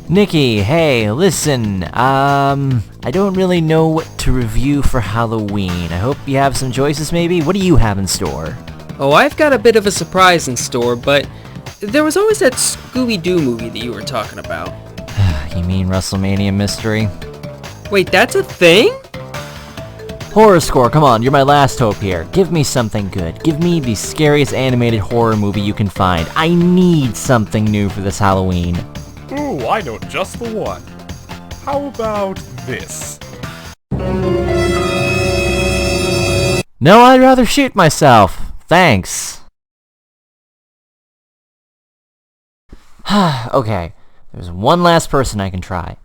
Nicky, hey, listen, I don't really know what to review for Halloween. I hope you have some choices maybe? What do you have in store? Oh, I've got a bit of a surprise in store, but there was always that Scooby-Doo movie that you were talking about. You mean Wrestlemania Mystery? Wait, that's a thing? Horror score, come on, you're my last hope here. Give me something good. Give me the scariest animated horror movie you can find. I need something new for this Halloween. Ooh, I know just the one. How about this? No, I'd rather shoot myself. Thanks. Okay, there's one last person I can try.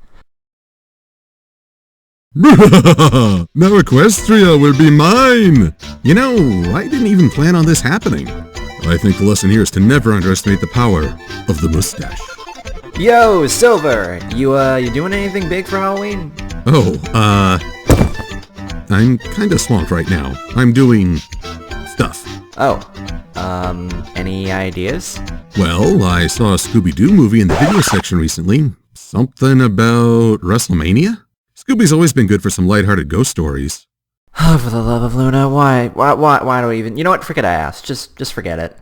Now Equestria will be mine! You know, I didn't even plan on this happening. I think the lesson here is to never underestimate the power of the mustache. Yo, Silver! You doing anything big for Halloween? Oh, I'm kinda swamped right now. I'm doing stuff. Oh, any ideas? Well, I saw a Scooby-Doo movie in the video section recently. Something about Wrestlemania? Scooby's always been good for some lighthearted ghost stories. Oh, for the love of Luna, why do I even... You know what, forget I asked. Just forget it.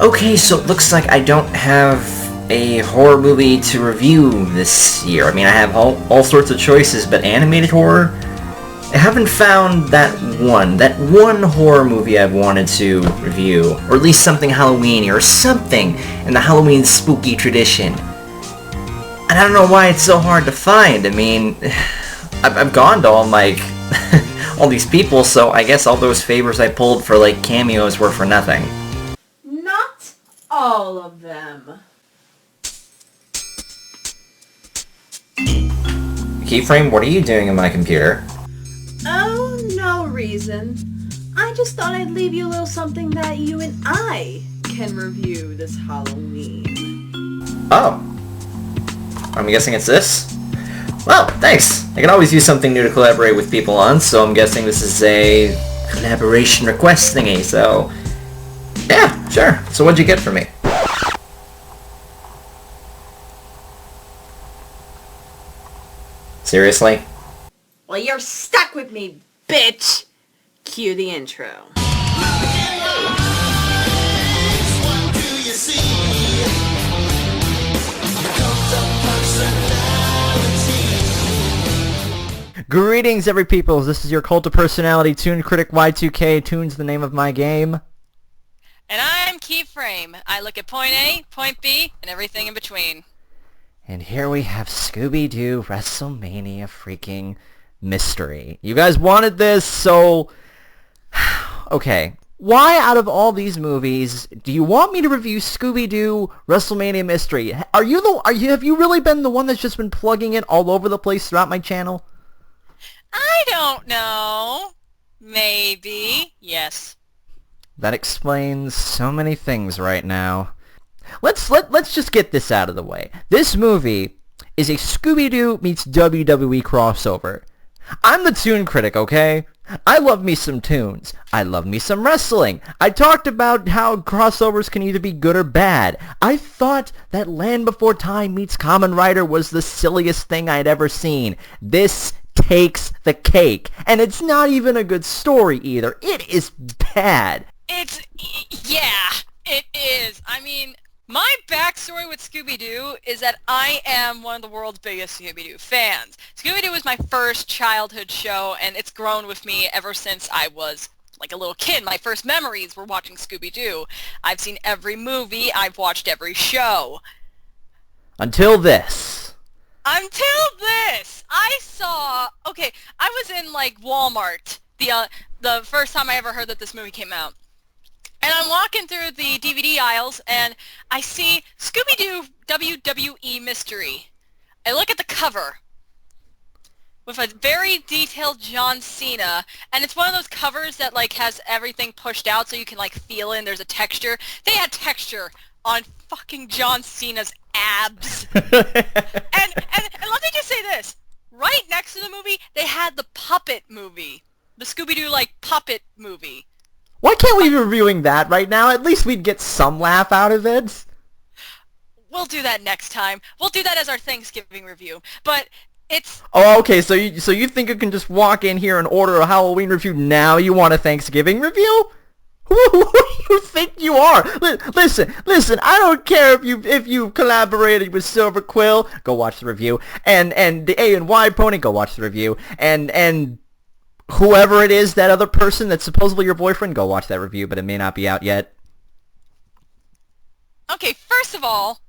Okay, so it looks like I don't have a horror movie to review this year. I mean, I have all sorts of choices, but animated horror? I haven't found that one horror movie I've wanted to review, or at least something Halloween-y, or something in the Halloween spooky tradition. And I don't know why it's so hard to find. I mean, I've gone to all my... all these people, so I guess all those favors I pulled for, like, cameos were for nothing. Not all of them. Keyframe, what are you doing in my computer? Oh, no reason. I just thought I'd leave you a little something that you and I can review this Halloween. Oh. I'm guessing it's this? Well, thanks. I can always use something new to collaborate with people on, so I'm guessing this is a collaboration request thingy, so... Yeah, sure. So what'd you get for me? Seriously? Well, you're stuck with me, bitch! Cue the intro. Greetings, every peoples. This is your cult of personality, ToonKriticY2K. Toon's the name of my game. And I'm Keyframe. I look at point A, point B, and everything in between. And here we have Scooby-Doo Wrestlemania freaking Mystery. You guys wanted this, so... Okay. Why out of all these movies do you want me to review Scooby-Doo Wrestlemania Mystery? Have you really been the one that's just been plugging it all over the place throughout my channel? I don't know. Maybe. Yes. That explains so many things right now. Let's just get this out of the way. This movie is a Scooby-Doo meets WWE crossover. I'm the Toon Critic, okay? I love me some tunes. I love me some wrestling. I talked about how crossovers can either be good or bad. I thought that Land Before Time meets Kamen Rider was the silliest thing I'd ever seen. This takes the cake. And it's not even a good story either. It is bad. Yeah, it is. I mean, my backstory with Scooby-Doo is that I am one of the world's biggest Scooby-Doo fans. Scooby-Doo was my first childhood show, and it's grown with me ever since I was like a little kid. My first memories were watching Scooby-Doo. I've seen every movie. I've watched every show. Until this. Okay, I was in like Walmart the first time I ever heard that this movie came out. And I'm walking through the DVD aisles, and I see Scooby-Doo WWE Mystery. I look at the cover with a very detailed John Cena, and it's one of those covers that like has everything pushed out so you can like feel it and there's a texture. They had texture on fucking John Cena's ass abs. and let me just say this. Right next to the movie, they had the puppet movie. The Scooby-Doo, like, puppet movie. Why can't we be reviewing that right now? At least we'd get some laugh out of it. We'll do that next time. We'll do that as our Thanksgiving review. But it's... Oh, okay, so you think you can just walk in here and order a Halloween review now? You want a Thanksgiving review? Who do you think you are? Listen, I don't care if you collaborated with Silver Quill, go watch the review, and the A and Y Pony, go watch the review, and whoever it is, that other person that's supposedly your boyfriend, go watch that review, but it may not be out yet. Okay, first of all,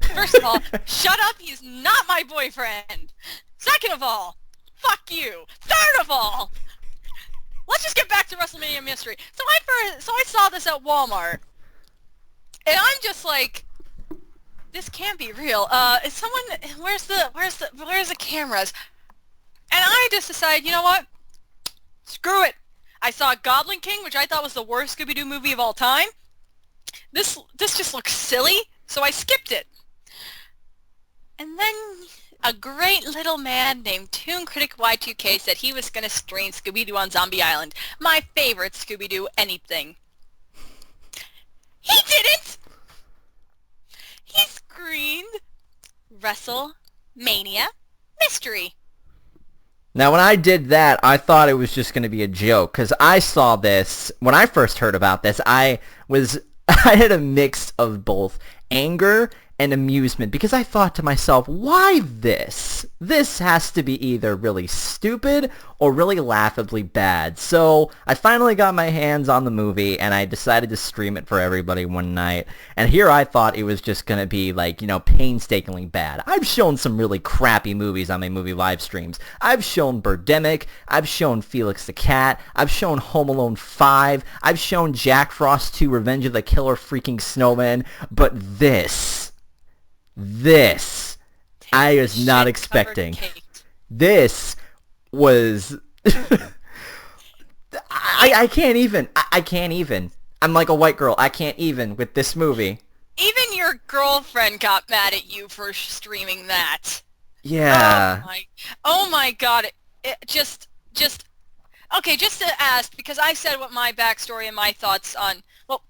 shut up, he's not my boyfriend. Second of all, fuck you. Third of all, let's just get back to Wrestlemania Mystery. So I saw this at Walmart, and I'm just like, this can't be real. Is someone, where's the cameras? And I just decided, you know what? Screw it. I saw Goblin King, which I thought was the worst Scooby-Doo movie of all time. This just looks silly, so I skipped it. And then a great little man named ToonKriticY2K said he was going to stream Scooby-Doo on Zombie Island, my favorite Scooby-Doo anything. He didn't! He screened Wrestlemania Mystery. Now, when I did that, I thought it was just going to be a joke, because I saw this, when I first heard about this, I had a mix of both anger and amusement, because I thought to myself, why this? This has to be either really stupid or really laughably bad. So I finally got my hands on the movie, and I decided to stream it for everybody one night. And here I thought it was just going to be, like, you know, painstakingly bad. I've shown some really crappy movies on my movie live streams. I've shown Birdemic. I've shown Felix the Cat. I've shown Home Alone 5. I've shown Jack Frost 2 Revenge of the Killer Freaking Snowman. But this, I was not expecting. This was... I can't even. I can't even. I'm like a white girl. I can't even with this movie. Even your girlfriend got mad at you for streaming that. Yeah. Oh my god. It just... Okay, just to ask, because I said what my backstory and my thoughts on... Well,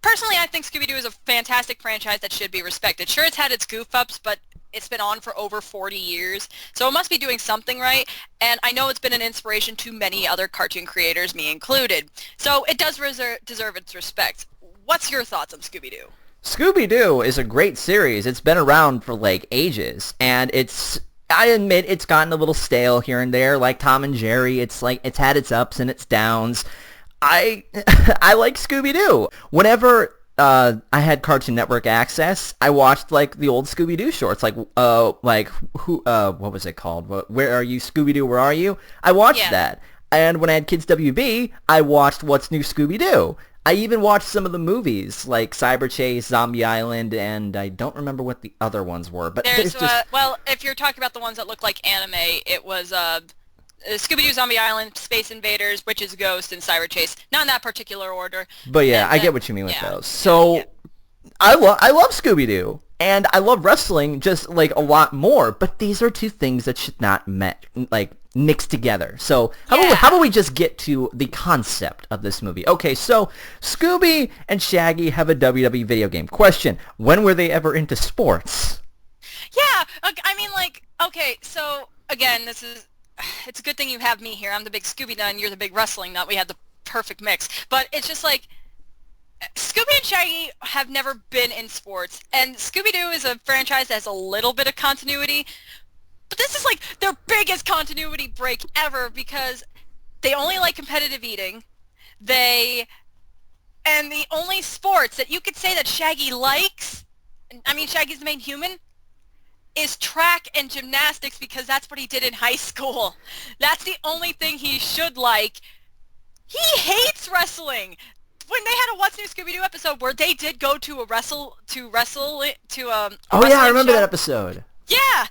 personally, I think Scooby-Doo is a fantastic franchise that should be respected. Sure, it's had its goof-ups, but it's been on for over 40 years, so it must be doing something right, and I know it's been an inspiration to many other cartoon creators, me included. So it does deserve its respect. What's your thoughts on Scooby-Doo? Scooby-Doo is a great series. It's been around for, like, ages, and I admit it's gotten a little stale here and there, like Tom and Jerry. It's like, it's had its ups and its downs. I like Scooby-Doo. Whenever I had Cartoon Network access, I watched, like, the old Scooby-Doo shorts, like what was it called? Where Are You, Scooby-Doo, Where Are You? I watched that. And when I had Kids WB, I watched What's New Scooby-Doo. I even watched some of the movies, like Cyber Chase, Zombie Island, and I don't remember what the other ones were. But there's just... well, if you're talking about the ones that look like anime, it was Scooby-Doo, Zombie Island, Space Invaders, Witch's Ghost, and Cyber Chase. Not in that particular order. But yeah, I get what you mean with those. So I love Scooby-Doo, and I love wrestling just, like, a lot more. But these are two things that should not mixed together. So how about we just get to the concept of this movie? Okay, so Scooby and Shaggy have a WWE video game. Question: when were they ever into sports? Yeah, I mean, like, okay, so again, it's a good thing you have me here. I'm the big Scooby nut and you're the big wrestling nut. We have the perfect mix. But it's just like, Scooby and Shaggy have never been in sports, and Scooby-Doo is a franchise that has a little bit of continuity. But this is like their biggest continuity break ever, because they only like competitive eating. And the only sports that you could say that Shaggy likes, I mean, Shaggy's the main human, is track and gymnastics, because that's what he did in high school. That's the only thing he should like. He hates wrestling. When they had a What's New Scooby-Doo episode where they did go to a wrestling I remember that episode. Yeah.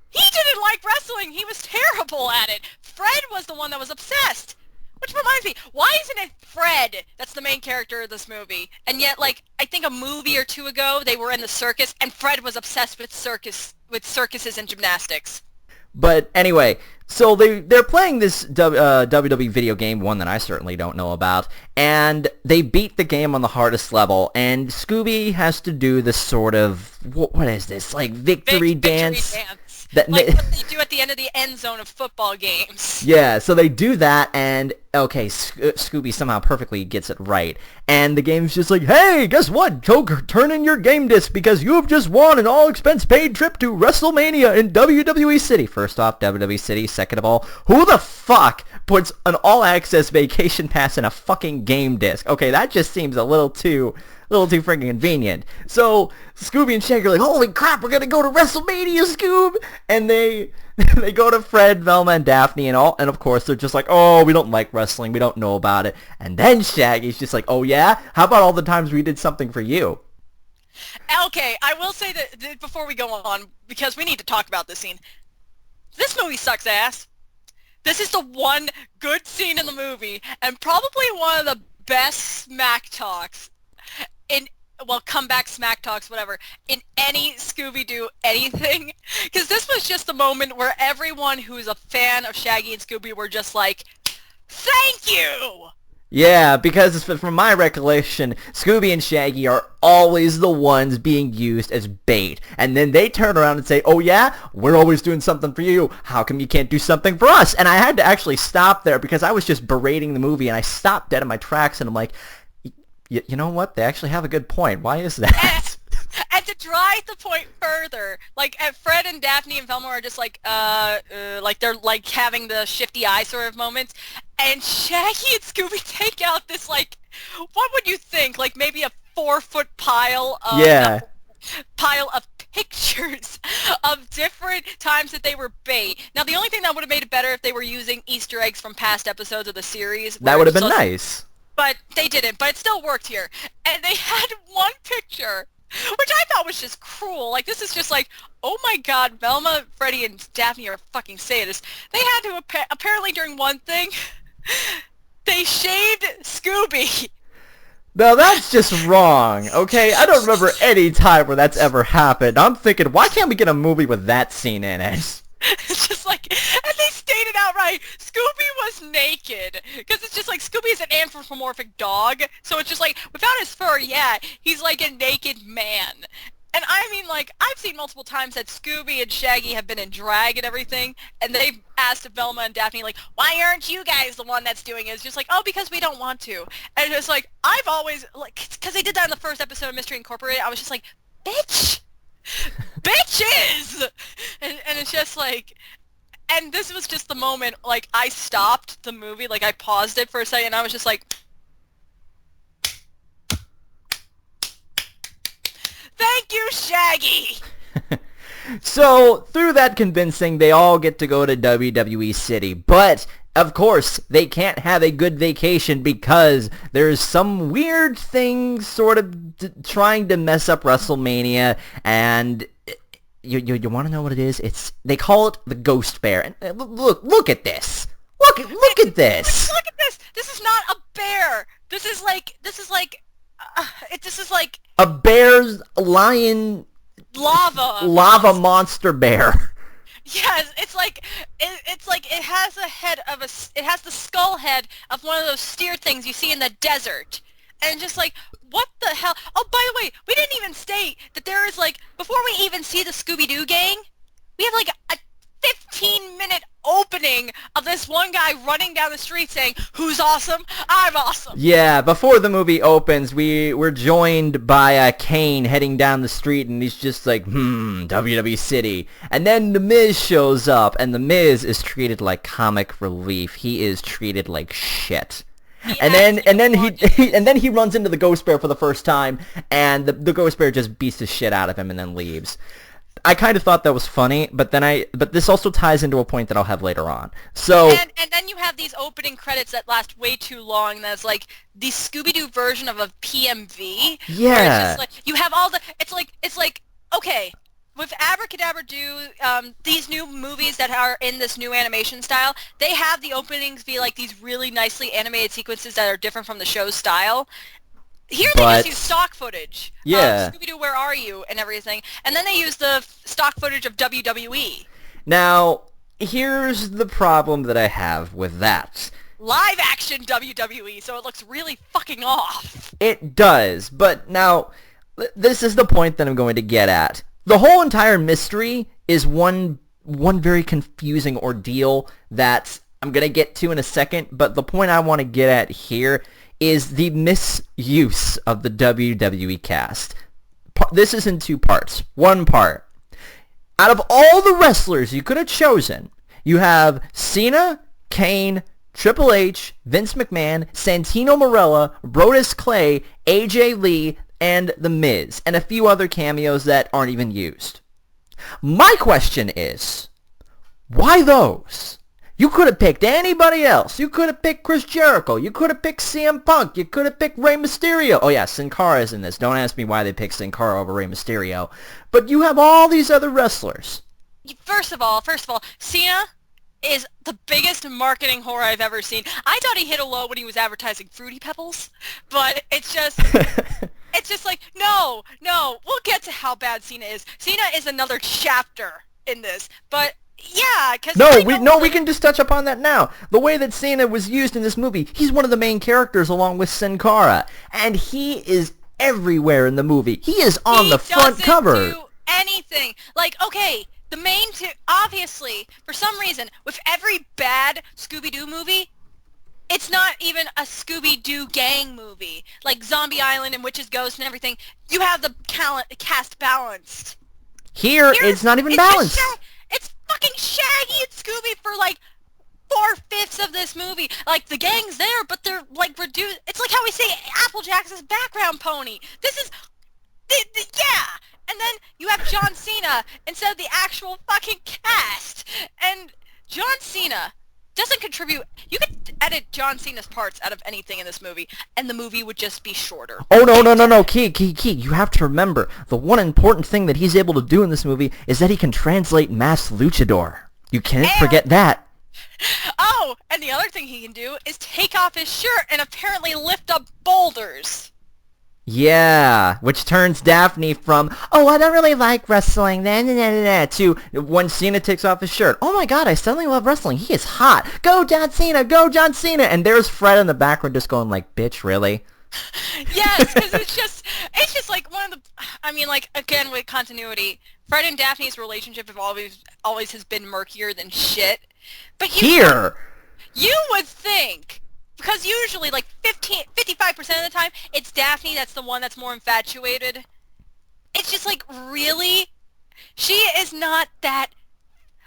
He didn't like wrestling. He was terrible at it. Fred was the one that was obsessed. Which reminds me, why isn't it Fred that's the main character of this movie? And yet, like, I think a movie or two ago, they were in the circus, and Fred was obsessed with circus with circuses and gymnastics. But anyway, so they're playing this WWE video game, one that I certainly don't know about, and they beat the game on the hardest level, and Scooby has to do this sort of, what is this, like victory dance? Victory dance. Like what they do at the end of the end zone of football games. Yeah, so they do that, and okay, Scooby somehow perfectly gets it right. And the game's just like, hey, guess what? Go turn in your game disc because you have just won an all-expense-paid trip to Wrestlemania in WWE City. First off, WWE City. Second of all, who the fuck puts an all-access vacation pass in a fucking game disc? Okay, that just seems a little too freaking convenient. So Scooby and Shaggy are like, holy crap, we're gonna go to WrestleMania, Scoob! And they go to Fred, Velma, and Daphne and all, and of course they're just like, oh, we don't like wrestling, we don't know about it. And then Shaggy's just like, oh yeah? How about all the times we did something for you? Okay, I will say that before we go on, because we need to talk about this scene. This movie sucks ass. This is the one good scene in the movie, and probably one of the best smack talks comeback smack talks, whatever, in any Scooby-Doo anything. Because this was just the moment where everyone who's a fan of Shaggy and Scooby were just like, thank you! Yeah, because from my recollection, Scooby and Shaggy are always the ones being used as bait. And then they turn around and say, oh yeah, we're always doing something for you. How come you can't do something for us? And I had to actually stop there because I was just berating the movie, and I stopped dead in my tracks, and I'm like, you know what? They actually have a good point. Why is that? And to drive the point further, like Fred and Daphne and Velma are just like they're like having the shifty eye sort of moments, and Shaggy and Scooby take out this like, what would you think? Like maybe a 4-foot pile of pictures of different times that they were bait. Now the only thing that would have made it better if they were using Easter eggs from past episodes of the series. That would have been nice. But they didn't, but it still worked here. And they had one picture, which I thought was just cruel. Like, this is just like, oh my god, Velma, Freddy, and Daphne are fucking sadists. They had to, apparently during one thing, they shaved Scooby. No, that's just wrong, okay? I don't remember any time where that's ever happened. I'm thinking, why can't we get a movie with that scene in it? It's just like, and they stated outright, Scooby was naked. Because it's just like, Scooby is an anthropomorphic dog. So it's just like, without his fur, yeah, he's like a naked man. And I mean, like, I've seen multiple times that Scooby and Shaggy have been in drag and everything. And they've asked Velma and Daphne, like, why aren't you guys the one that's doing it? It's just like, oh, because we don't want to. And it's like, I've always, like, because they did that in the first episode of Mystery Incorporated, I was just like, bitch! Bitches! And it's just like, and this was just the moment, like, I stopped the movie, like, I paused it for a second, and I was just like, thank you, Shaggy! So, through that convincing, they all get to go to WWE City, but of course, they can't have a good vacation because there's some weird thing sort of trying to mess up WrestleMania, and you want to know what it is? They call it the Ghost Bear. And look at this. Look at this. Look at this. This is not a bear. This is like a bear's lion lava monster bear. Yes, it has it has the skull head of one of those steer things you see in the desert. And just like, what the hell? Oh, by the way, we didn't even state that there is like, before we even see the Scooby-Doo gang, we have like a 15-minute opening of this one guy running down the street saying, who's awesome? I'm awesome. Yeah, before the movie opens, we're joined by Kane heading down the street, and he's just like, WWE City. And then The Miz shows up, and The Miz is treated like comic relief. He is treated like shit. And then he runs into the Ghost Bear for the first time, and the Ghost Bear just beats the shit out of him and then leaves. I kind of thought that was funny, but this also ties into a point that I'll have later on. So and then you have these opening credits that last way too long. That's like the Scooby-Doo version of a PMV. Yeah. It's just like you have all the. It's like okay. With Abracadabra Do, these new movies that are in this new animation style, they have the openings be like these really nicely animated sequences that are different from the show's style. Here they But just use stock footage yeah. of Scooby-Doo, Where Are You, and everything, and then they use the stock footage of WWE. Now, here's the problem that I have with that. Live action WWE, so it looks really fucking off. It does, but now, this is the point that I'm going to get at. The whole entire mystery is one very confusing ordeal that I'm going to get to in a second, but the point I want to get at here is the misuse of the WWE cast. This is in two parts. One part. Out of all the wrestlers you could have chosen, you have Cena, Kane, Triple H, Vince McMahon, Santino Marella, Brodus Clay, AJ Lee, and The Miz, and a few other cameos that aren't even used. My question is, why those? You could have picked anybody else. You could have picked Chris Jericho. You could have picked CM Punk. You could have picked Rey Mysterio. Oh yeah, Sin Cara's in this. Don't ask me why they picked Sin Cara over Rey Mysterio. But you have all these other wrestlers. First of all, Cena is the biggest marketing whore I've ever seen. I thought he hit a low when he was advertising Fruity Pebbles, but it's just... It's just like, no, we'll get to how bad Cena is. Cena is another chapter in this, but yeah, because... we can just touch upon that now. The way that Cena was used in this movie, he's one of the main characters along with Sin Cara, and he is everywhere in the movie. He is on the front cover. He doesn't do anything. Like, okay, the main two, obviously, for some reason, with every bad Scooby-Doo movie, it's not even a Scooby-Doo gang movie. Like Zombie Island and Witches, Ghosts and everything. You have the cast balanced. Here it's not even balanced. It's fucking Shaggy and Scooby for like 4/5 of this movie. Like, the gang's there, but they're like reduced. It's like how we say Applejack's is background pony. This is... yeah! And then you have John Cena instead of the actual fucking cast. And John Cena doesn't contribute. You could edit John Cena's parts out of anything in this movie, and the movie would just be shorter. Oh, no, Key. You have to remember, the one important thing that he's able to do in this movie is that he can translate Masked Luchador. You can't forget that. Oh, and the other thing he can do is take off his shirt and apparently lift up boulders. Yeah, which turns Daphne from, oh, I don't really like wrestling, to when Cena takes off his shirt. Oh my god, I suddenly love wrestling. He is hot. Go, John Cena! Go, John Cena! And there's Fred in the background just going like, bitch, really? Yes, because it's just like one of the, I mean, like, again, with continuity, Fred and Daphne's relationship have always has been murkier than shit. But you would think... Because usually, like, 55% of the time, it's Daphne that's the one that's more infatuated. It's just like, really? She is not that...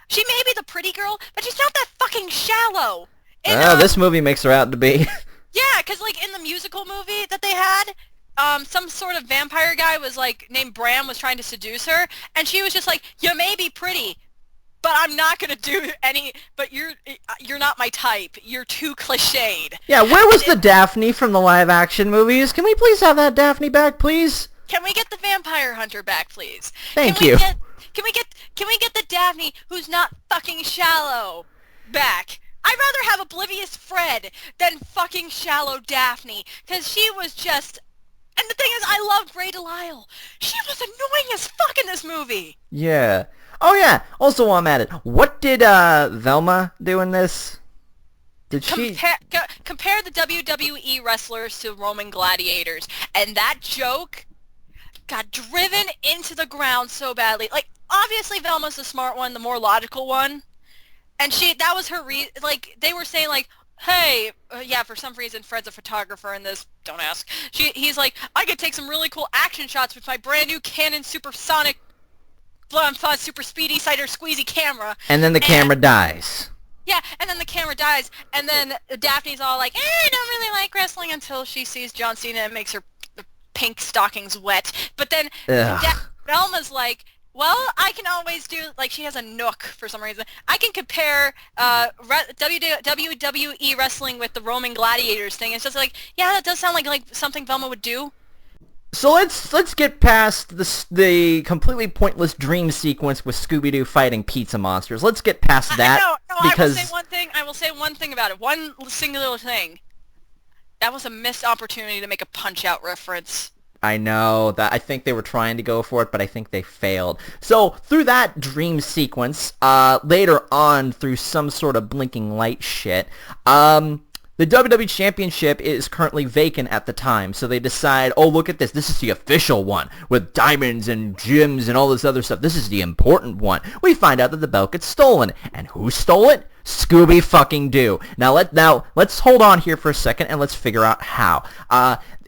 She may be the pretty girl, but she's not that fucking shallow. This movie makes her out to be. Yeah, because, like, in the musical movie that they had, some sort of vampire guy was, like, named Bram was trying to seduce her, and she was just like, you may be pretty, but I'm not gonna do any. But you're not my type. You're too cliched. Yeah, where was the Daphne from the live-action movies? Can we please have that Daphne back, please? Can we get the vampire hunter back, please? Thank you. Can we get the Daphne who's not fucking shallow back? I'd rather have oblivious Fred than fucking shallow Daphne, because she was just. And the thing is, I love Grey Delisle. She was annoying as fuck in this movie. Yeah. Oh yeah. Also, while I'm at it, what did Velma do in this? Did she compare the WWE wrestlers to Roman gladiators? And that joke got driven into the ground so badly. Like, obviously, Velma's the smart one, the more logical one, and that was her like, they were saying like, hey, yeah, for some reason Fred's a photographer in this. Don't ask. He's like, I could take some really cool action shots with my brand new Canon Supersonic. Super speedy cider squeezy camera. And then the camera dies. Yeah, and then the camera dies, and then Daphne's all like, I don't really like wrestling, until she sees John Cena and makes her pink stockings wet. But then Velma's like, well, I can always do, like, she has a nook for some reason. I can compare WWE wrestling with the Roman gladiators thing. It's just like, yeah, that does sound like something Velma would do. So let's get past the completely pointless dream sequence with Scooby-Doo fighting pizza monsters. Let's get past that. No, because I will say one thing about it. One singular thing. That was a missed opportunity to make a Punch-Out reference. I know that I think they were trying to go for it, but I think they failed. So through that dream sequence, later on through some sort of blinking light shit, the WWE Championship is currently vacant at the time. So they decide, oh, look at this. This is the official one with diamonds and gems and all this other stuff. This is the important one. We find out that the belt gets stolen. And who stole it? Scooby fucking Doo. Now let's hold on here for a second and let's figure out how.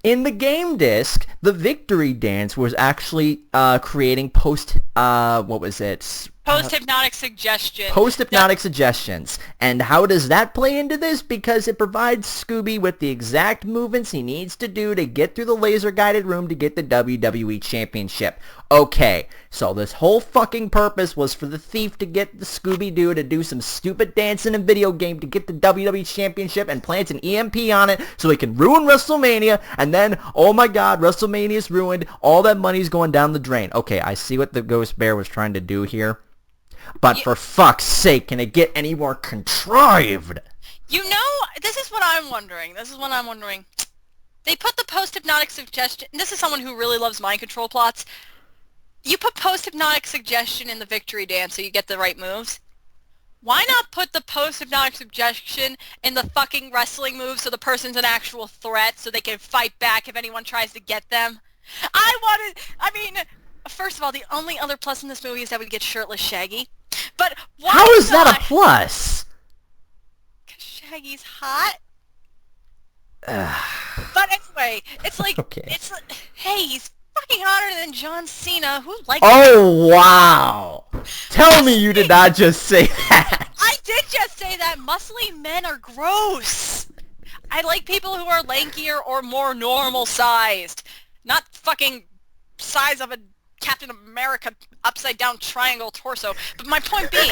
In the game disc, the victory dance was actually creating Post-hypnotic suggestion. Post-hypnotic suggestions. And how does that play into this? Because it provides Scooby with the exact movements he needs to do to get through the laser-guided room to get the WWE Championship. Okay, so this whole fucking purpose was for the thief to get the Scooby-Doo to do some stupid dance in a video game to get the WWE Championship and plant an EMP on it so he can ruin WrestleMania, and then, oh my god, WrestleMania's ruined, all that money's going down the drain. Okay, I see what the Ghost Bear was trying to do here. But for fuck's sake, can it get any more contrived? You know, this is what I'm wondering. They put the post-hypnotic suggestion... This is someone who really loves mind control plots. You put post-hypnotic suggestion in the victory dance so you get the right moves. Why not put the post-hypnotic suggestion in the fucking wrestling move so the person's an actual threat so they can fight back if anyone tries to get them? First of all, the only other plus in this movie is that we get shirtless Shaggy. But why How is that a plus? Because Shaggy's hot. But anyway, it's like, okay. Hey, he's fucking hotter than John Cena. Who likes Oh, wow. Tell me you did not just say that. I did just say that. Muscly men are gross. I like people who are lankier or more normal sized. Not fucking size of a Captain America upside down triangle torso. But my point being,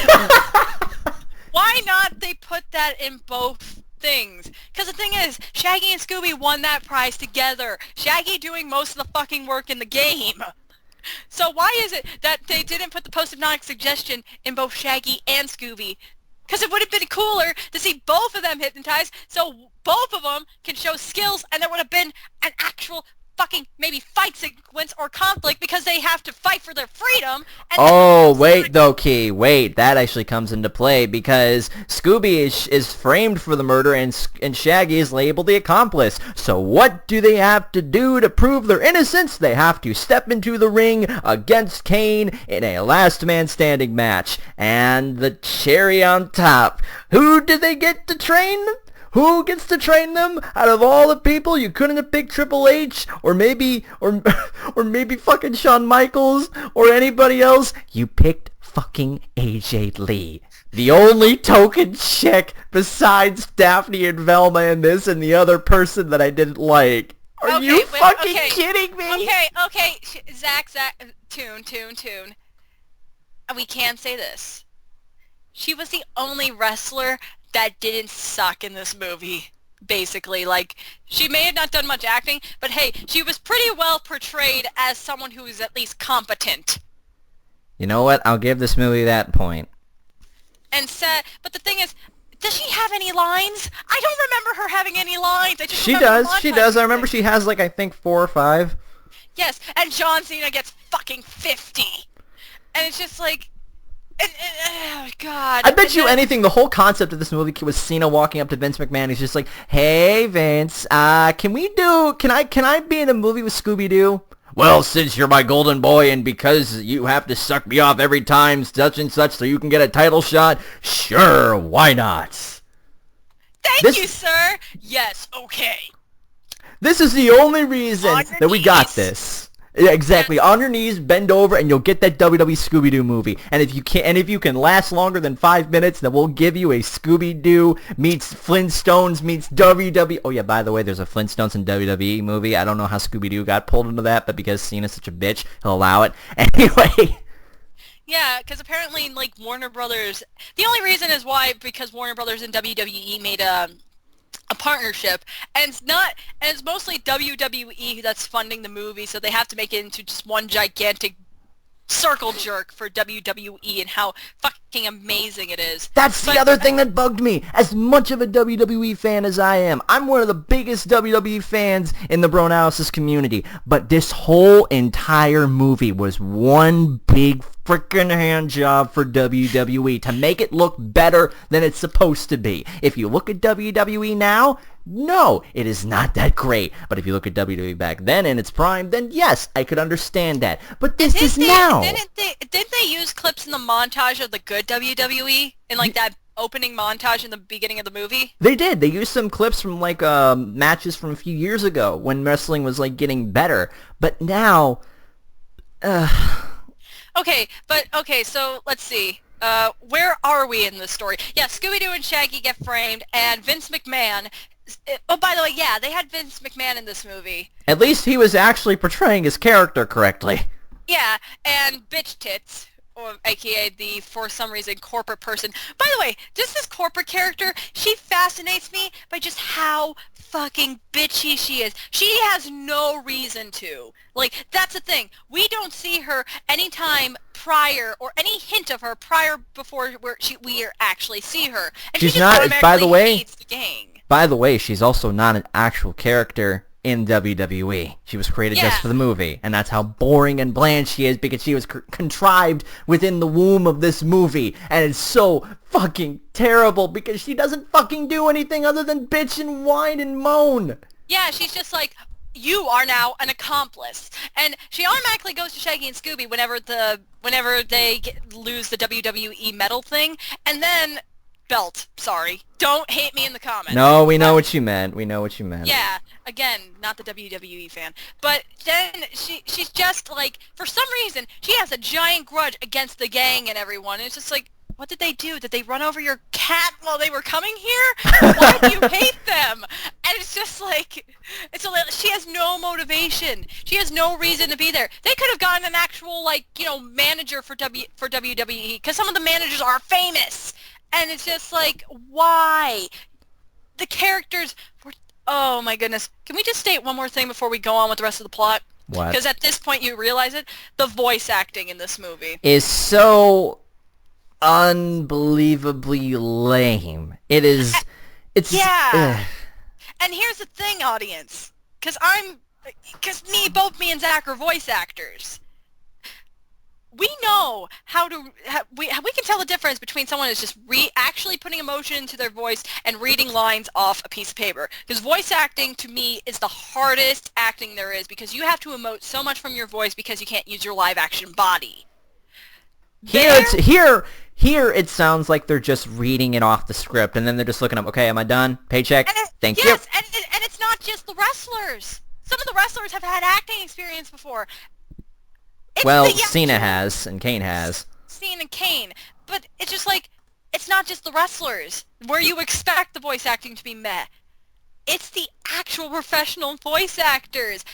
why not they put that in both things? Because the thing is, Shaggy and Scooby won that prize together. Shaggy doing most of the fucking work in the game. So why is it that they didn't put the post-hypnotic suggestion in both Shaggy and Scooby? Because it would have been cooler to see both of them hypnotized so both of them can show skills and there would have been an actual fucking maybe fight sequence or conflict because they have to fight for their freedom. And wait though, Key. Wait, that actually comes into play because Scooby is framed for the murder and Shaggy is labeled the accomplice. So what do they have to do to prove their innocence? They have to step into the ring against Kane in a last man standing match. And the cherry on top, who do they get to train? Who gets to train them? Out of all the people, you couldn't have picked Triple H, or maybe fucking Shawn Michaels, or anybody else. You picked fucking AJ Lee. The only token chick besides Daphne and Velma in this, and the other person that I didn't like. Are you fucking kidding me? Okay, Zach, Toon. We can say this. She was the only wrestler that didn't suck in this movie, basically. Like, she may have not done much acting, but hey, she was pretty well portrayed as someone who is at least competent. You know what? I'll give this movie that point. But the thing is, does she have any lines? I don't remember her having any lines. She does. I remember she has, like, I think 4 or 5. Yes, and John Cena gets fucking 50. And it's just like... oh God! I bet you anything. The whole concept of this movie was Cena walking up to Vince McMahon. He's just like, "Hey Vince, can I be in a movie with Scooby Doo?" Well, since you're my golden boy and because you have to suck me off every time such and such so you can get a title shot, sure, why not? Thank you, sir. Yes, okay. This is the only reason that we got this. Yeah, exactly. On your knees, bend over, and you'll get that WWE Scooby-Doo movie. And if you can last longer than 5 minutes, then we'll give you a Scooby-Doo meets Flintstones meets WWE. Oh yeah, by the way, there's a Flintstones and WWE movie. I don't know how Scooby-Doo got pulled into that, but because Cena's such a bitch, he'll allow it. Anyway. Yeah, because apparently, like, Warner Brothers... The only reason is because Warner Brothers and WWE made a partnership, and it's mostly WWE that's funding the movie, so they have to make it into just one gigantic circle jerk for WWE and how fucking amazing it is. That's the other thing that bugged me. As much of a WWE fan as I am, I'm one of the biggest WWE fans in the Bronalysis community. But this whole entire movie was one big freaking hand job for WWE to make it look better than it's supposed to be. If you look at WWE now, no, it is not that great. But if you look at WWE back then in its prime, then yes, I could understand that. But this is now. Didn't they use clips in the montage of the good WWE in like that opening montage in the beginning of the movie? They did. They used some clips from like matches from a few years ago when wrestling was like getting better. But now, Okay, so let's see. Where are we in this story? Yeah, Scooby-Doo and Shaggy get framed, and Vince McMahon... Oh, by the way, yeah, they had Vince McMahon in this movie. at least he was actually portraying his character correctly. Yeah, and Bitch Tits, or aka the, for some reason, corporate person. By the way, just this corporate character, she fascinates me by just how fucking bitchy she is. She has no reason to. Like, that's the thing. We don't see her anytime prior, or any hint of her prior before we actually see her. And She's she just not, by the way, hates the gang. By the way, she's also not an actual character in WWE. She was created just for the movie, and that's how boring and bland she is, because she was contrived within the womb of this movie, and it's so fucking terrible because she doesn't fucking do anything other than bitch and whine and moan. Yeah, she's just like, you are now an accomplice, and she automatically goes to Shaggy and Scooby whenever they lose the WWE medal thing, and then belt. Sorry, don't hate me in the comments. No, we know what you meant. We know what you meant. Yeah, again, not the WWE fan, but then she's just like, for some reason, she has a giant grudge against the gang and everyone. And it's just like, what did they do? Did they run over your cat while they were coming here? Why do you hate them? And it's just like, she has no motivation. She has no reason to be there. They could have gotten an actual, like, manager for WWE, because some of the managers are famous. And it's just like, why? The characters were... Oh my goodness. Can we just state one more thing before we go on with the rest of the plot? What? Because at this point you realize it. The voice acting in this movie is so unbelievably lame. It is... It's... Yeah. And here's the thing, audience. Because both me and Zach are voice actors. We know we can tell the difference between someone who's just actually putting emotion into their voice and reading lines off a piece of paper. Because voice acting, to me, is the hardest acting there is, because you have to emote so much from your voice because you can't use your live action body. Here it sounds like they're just reading it off the script, and then they're just looking up, okay, am I done? Paycheck? Thank you. Yes, and it's not just the wrestlers. Some of the wrestlers have had acting experience before. Cena has, and Kane has. Cena and Kane. But it's just like, it's not just the wrestlers, where you expect the voice acting to be meh. It's the actual professional voice actors.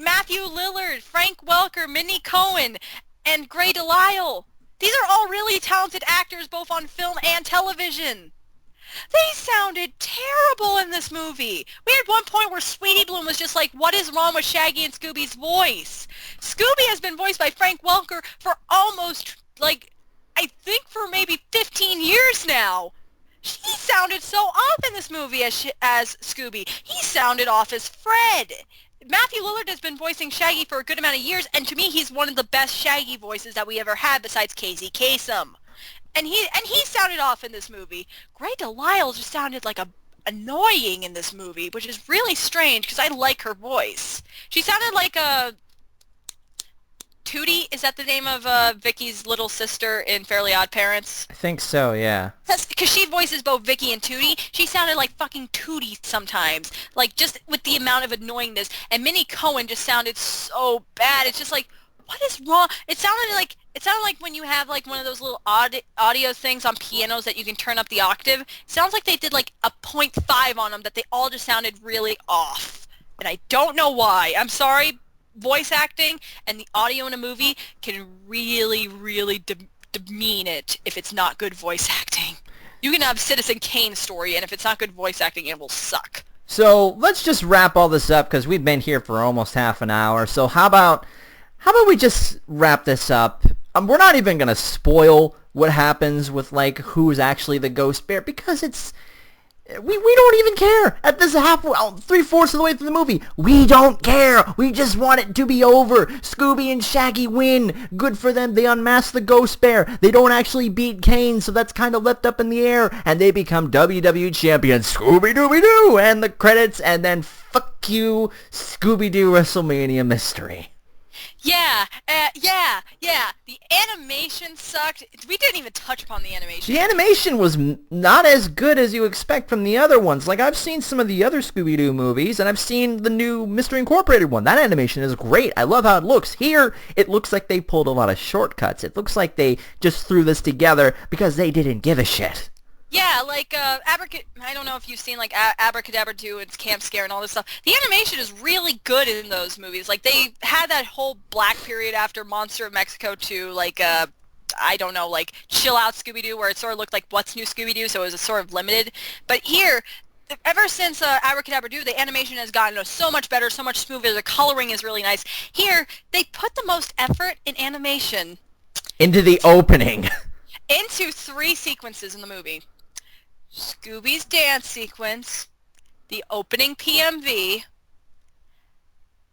Matthew Lillard, Frank Welker, Minnie Cohen, and Grey DeLisle. These are all really talented actors, both on film and television. They sounded terrible in this movie. We had one point where Sweetie Bloom was just like, what is wrong with Shaggy and Scooby's voice? Scooby has been voiced by Frank Welker for almost, I think for maybe 15 years now. He sounded so off in this movie as Scooby. He sounded off as Fred. Matthew Lillard has been voicing Shaggy for a good amount of years, and to me, he's one of the best Shaggy voices that we ever had besides Casey Kasem. And he sounded off in this movie. Grey DeLisle just sounded like annoying in this movie, which is really strange because I like her voice. She sounded like Tootie. Is that the name of Vicky's little sister in Fairly Odd Parents? I think so, yeah. Because she voices both Vicky and Tootie. She sounded like fucking Tootie sometimes, like just with the amount of annoyingness. And Minnie Cohen just sounded so bad. It's just like, what is wrong? It sounded like when you have like one of those little audio things on pianos that you can turn up the octave. It sounds like they did like a 0.5 on them, that they all just sounded really off. And I don't know why. I'm sorry. Voice acting and the audio in a movie can really, really demean it if it's not good voice acting. You can have Citizen Kane story, and if it's not good voice acting, it will suck. So let's just wrap all this up, because we've been here for almost half an hour. So how about we just wrap this up? we're not even gonna spoil what happens with like who's actually the ghost bear because we don't even care at this three-fourths of the way through the movie. We don't care. We just want it to be over. Scooby and Shaggy win. Good for them. They unmask the ghost bear. They don't actually beat Kane, so that's kind of left up in the air, and they become WWE champions. Scooby-Dooby-Doo, and the credits, and then fuck you, Scooby-Doo WrestleMania mystery. Yeah. The animation sucked. We didn't even touch upon the animation. The animation was not as good as you expect from the other ones. Like, I've seen some of the other Scooby-Doo movies, and I've seen the new Mystery Incorporated one. That animation is great. I love how it looks. Here, it looks like they pulled a lot of shortcuts. It looks like they just threw this together because they didn't give a shit. Yeah, like, I don't know if you've seen, like, Abracadabra 2 and Camp Scare and all this stuff. The animation is really good in those movies. Like, they had that whole black period after Monster of Mexico 2, like, I don't know, like, Chill Out Scooby-Doo, where it sort of looked like What's New Scooby-Doo, so it was sort of limited. But here, ever since Abracadabra 2, the animation has gotten so much better, so much smoother. The coloring is really nice. Here, they put the most effort in animation into the opening. Into 3 sequences in the movie. Scooby's dance sequence, the opening PMV,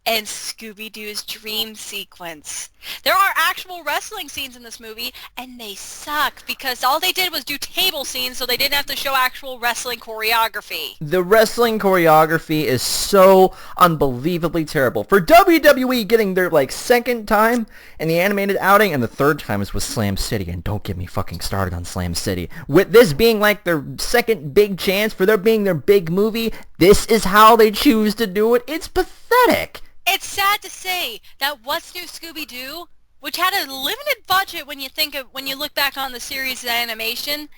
and Scooby-Doo's dream sequence. There are actual wrestling scenes in this movie, and they suck because all they did was do table scenes, so they didn't have to show actual wrestling choreography. The wrestling choreography is so unbelievably terrible. For WWE getting their, like, second time in the animated outing, and the third time is with Slam City, and don't get me fucking started on Slam City. With this being, like, their second big chance, for there being their big movie, this is how they choose to do it. It's pathetic. It's sad to say that What's New Scooby-Doo, which had a limited budget when you look back on the series of animation,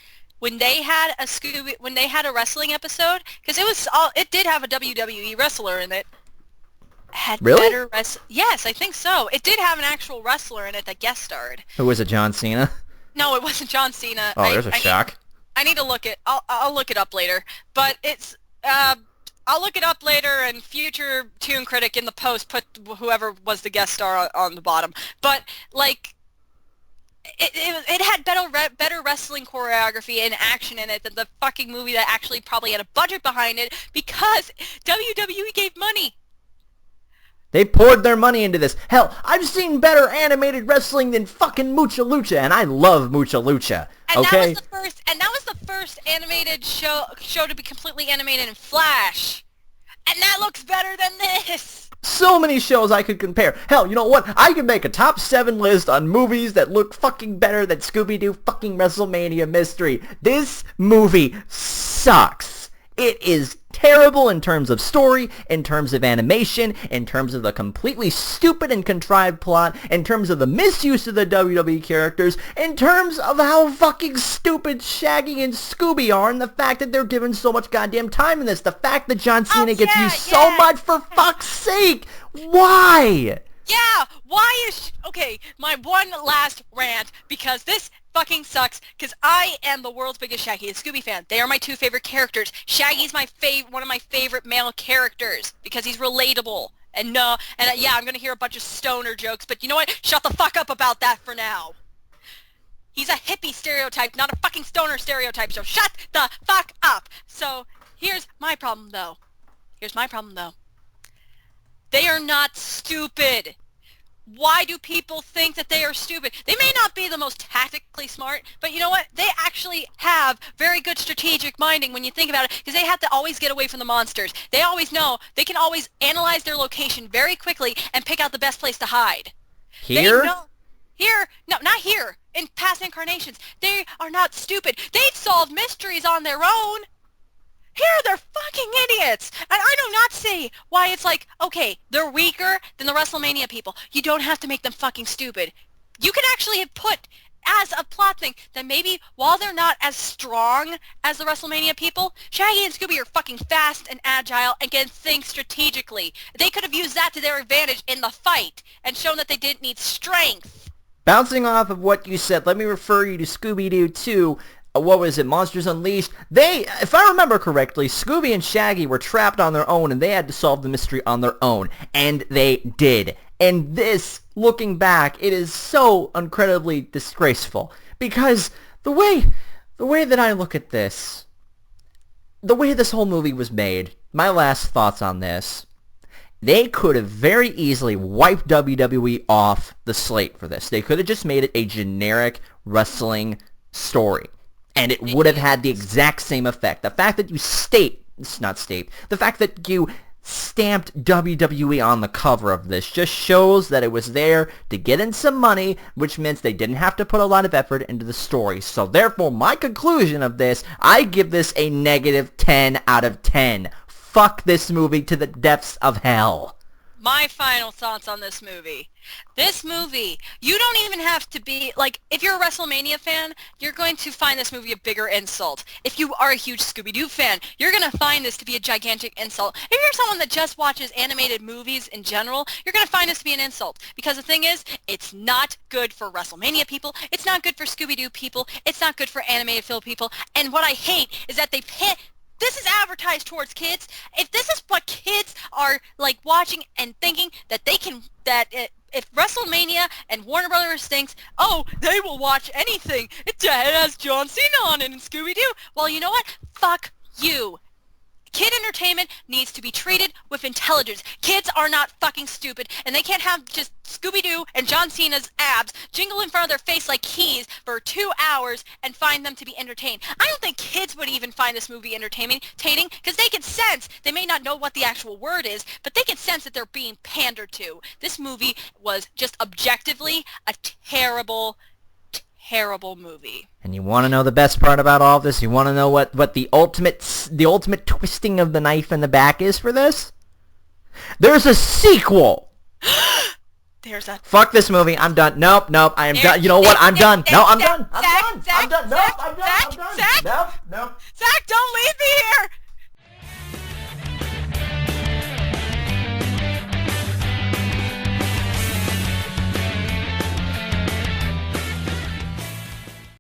when they had a wrestling episode, because it did have a WWE wrestler in it. Really? Yes, I think so. It did have an actual wrestler in it that guest starred. Who was it, John Cena? No, it wasn't John Cena. Oh, there's a shock. I need to look it. I'll look it up later. But it's I'll look it up later, and future Toon Critic in the post put whoever was the guest star on the bottom. But, like, it had better wrestling choreography and action in it than the fucking movie that actually probably had a budget behind it because WWE gave money. They poured their money into this. Hell, I've seen better animated wrestling than fucking Mucha Lucha, and I love Mucha Lucha. Okay? That was the first animated show to be completely animated in Flash. And that looks better than this. So many shows I could compare. Hell, you know what? I could make a top 7 list on movies that look fucking better than Scooby-Doo fucking WrestleMania Mystery. This movie sucks. It is terrible in terms of story, in terms of animation, in terms of the completely stupid and contrived plot, in terms of the misuse of the WWE characters, in terms of how fucking stupid Shaggy and Scooby are, and the fact that they're given so much goddamn time in this, the fact that John Cena gets used so much, for fuck's sake! Why? Yeah, why is... Okay, my one last rant, because this fucking sucks, because I am the world's biggest Shaggy and Scooby fan. They are my 2 favorite characters. Shaggy's one of my favorite male characters, because he's relatable. And yeah, I'm gonna hear a bunch of stoner jokes, but you know what? Shut the fuck up about that for now. He's a hippie stereotype, not a fucking stoner stereotype, so shut the fuck up! So, here's my problem, though. They are not stupid. Why do people think that they are stupid? They may not be the most tactically smart, but you know what? They actually have very good strategic minding when you think about it, because they have to always get away from the monsters. They always know. They can always analyze their location very quickly and pick out the best place to hide. Here? No, not here. In past incarnations. They are not stupid. They've solved mysteries on their own. Here, they're fucking idiots! And I do not see why it's like, okay, they're weaker than the WrestleMania people. You don't have to make them fucking stupid. You could actually have put as a plot thing that maybe while they're not as strong as the WrestleMania people, Shaggy and Scooby are fucking fast and agile and can think strategically. They could have used that to their advantage in the fight and shown that they didn't need strength. Bouncing off of what you said, let me refer you to Scooby-Doo 2. What was it, Monsters Unleashed? If I remember correctly, Scooby and Shaggy were trapped on their own, and they had to solve the mystery on their own. And they did. And this, looking back, it is so incredibly disgraceful. Because the way that I look at this, the way this whole movie was made, my last thoughts on this, they could have very easily wiped WWE off the slate for this. They could have just made it a generic wrestling story. And it would have had the exact same effect. The fact that you the fact that you stamped WWE on the cover of this just shows that it was there to get in some money, which means they didn't have to put a lot of effort into the story. So therefore, my conclusion of this, I give this a negative 10 out of 10. Fuck this movie to the depths of hell. My final thoughts on this movie. This movie, you don't even have to be, like, if you're a Wrestlemania fan, you're going to find this movie a bigger insult. If you are a huge Scooby-Doo fan, you're going to find this to be a gigantic insult. If you're someone that just watches animated movies in general, you're going to find this to be an insult. Because the thing is, it's not good for Wrestlemania people, it's not good for Scooby-Doo people, it's not good for animated film people, and what I hate is that they pit. This is advertised towards kids. If this is what kids are like watching and thinking that they can, if WrestleMania and Warner Brothers thinks, oh, they will watch anything, it has John Cena on it and Scooby-Doo. Well, you know what? Fuck you. Kid entertainment needs to be treated with intelligence. Kids are not fucking stupid, and they can't have just Scooby-Doo and John Cena's abs jingle in front of their face like keys for 2 hours and find them to be entertained. I don't think kids would even find this movie entertaining, because they can sense, they may not know what the actual word is, but they can sense that they're being pandered to. This movie was just objectively a terrible movie. And you want to know the best part about all of this? You want to know what the ultimate twisting of the knife in the back is for this? There's a sequel! Fuck this movie. I'm done. Nope. I am done. You know what? I'm done. No, I'm done. I'm done. I'm done. Nope. I'm done. I'm done. Zach, Nope. Zach, don't leave me here!